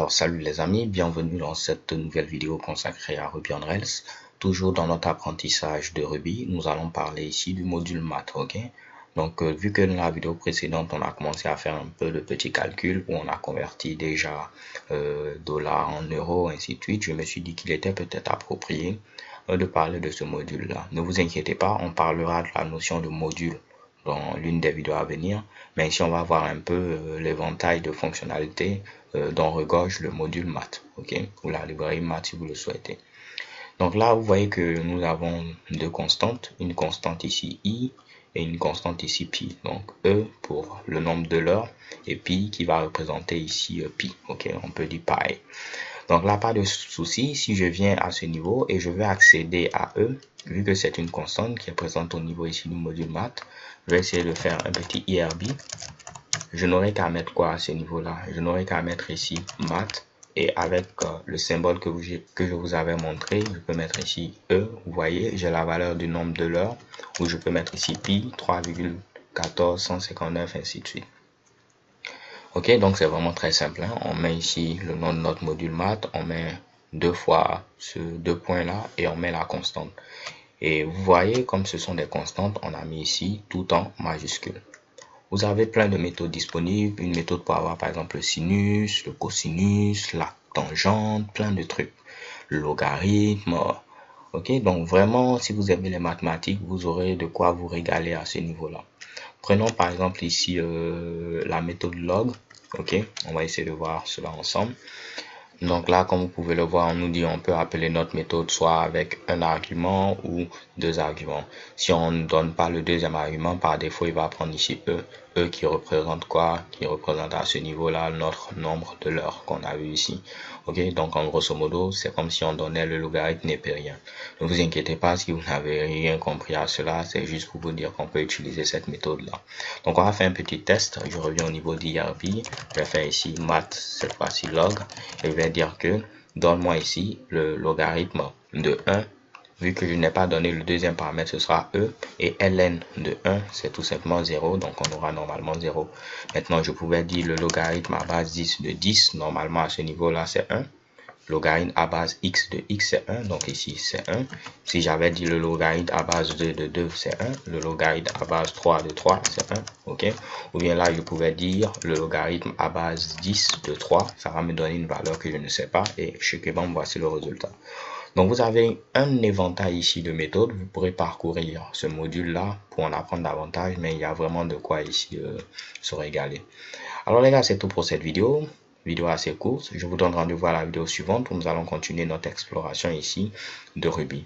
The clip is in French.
Alors salut les amis, bienvenue dans cette nouvelle vidéo consacrée à Ruby on Rails. Toujours dans notre apprentissage de Ruby, nous allons parler ici du module maths, ok? Donc vu que dans la vidéo précédente, on a commencé à faire un peu de petits calculs où on a converti déjà dollars en euros, ainsi de suite, je me suis dit qu'il était peut-être approprié de parler de ce module-là. Ne vous inquiétez pas, on parlera de la notion de module dans l'une des vidéos à venir, mais ici on va voir un peu l'éventail de fonctionnalités dont regorge le module maths, ok, ou la librairie maths si vous le souhaitez. Donc là vous voyez que nous avons deux constantes, une constante ici i et une constante ici pi, donc e pour le nombre de l'heure et pi qui va représenter ici pi, ok, on peut dire pi. Donc là, pas de souci, si je viens à ce niveau et je veux accéder à E, vu que c'est une constante qui est présente au niveau ici du module maths, je vais essayer de faire un petit IRB. Je n'aurai qu'à mettre quoi à ce niveau-là? Je n'aurai qu'à mettre ici maths et avec le symbole que je vous avais montré, je peux mettre ici E. Vous voyez, j'ai la valeur du nombre de l'heure où je peux mettre ici pi, 3,14159, ainsi de suite. Ok, donc c'est vraiment très simple, hein. On met ici le nom de notre module maths, on met deux fois ce deux points là et on met la constante. Et vous voyez, comme ce sont des constantes, on a mis ici tout en majuscule. Vous avez plein de méthodes disponibles, une méthode pour avoir par exemple le sinus, le cosinus, la tangente, plein de trucs, le logarithme. Ok, donc vraiment, si vous aimez les mathématiques, vous aurez de quoi vous régaler à ce niveau-là. Prenons par exemple ici la méthode log. Ok, on va essayer de voir cela ensemble. Donc là, comme vous pouvez le voir, on nous dit on peut appeler notre méthode soit avec un argument ou deux arguments. Si on ne donne pas le deuxième argument, par défaut, il va prendre ici E. E qui représente quoi? Qui représente à ce niveau-là notre nombre de l'heure qu'on a vu ici. Ok, donc en grosso modo, c'est comme si on donnait le logarithme népérien. Ne vous inquiétez pas si vous n'avez rien compris à cela, c'est juste pour vous dire qu'on peut utiliser cette méthode-là. Donc on va faire un petit test. Je reviens au niveau d'IRB. Je vais faire ici math, cette fois-ci log. Et je vais dire que donne-moi ici le logarithme de 1. Vu que je n'ai pas donné le deuxième paramètre, ce sera E. Et ln de 1, c'est tout simplement 0. Donc on aura normalement 0. Maintenant, je pouvais dire le logarithme à base 10 de 10. Normalement, à ce niveau-là, c'est 1. Logarithme à base x de x, c'est 1. Donc ici, c'est 1. Si j'avais dit le logarithme à base 2 de 2, c'est 1. Le logarithme à base 3 de 3, c'est 1. Ok. Ou bien là, je pouvais dire le logarithme à base 10 de 3. Ça va me donner une valeur que je ne sais pas. Et chez Kebam, voici le résultat. Donc vous avez un éventail ici de méthodes. Vous pourrez parcourir ce module-là pour en apprendre davantage. Mais il y a vraiment de quoi ici se régaler. Alors les gars, c'est tout pour cette vidéo. Vidéo assez courte. Je vous donne rendez-vous à la vidéo suivante où nous allons continuer notre exploration ici de Ruby.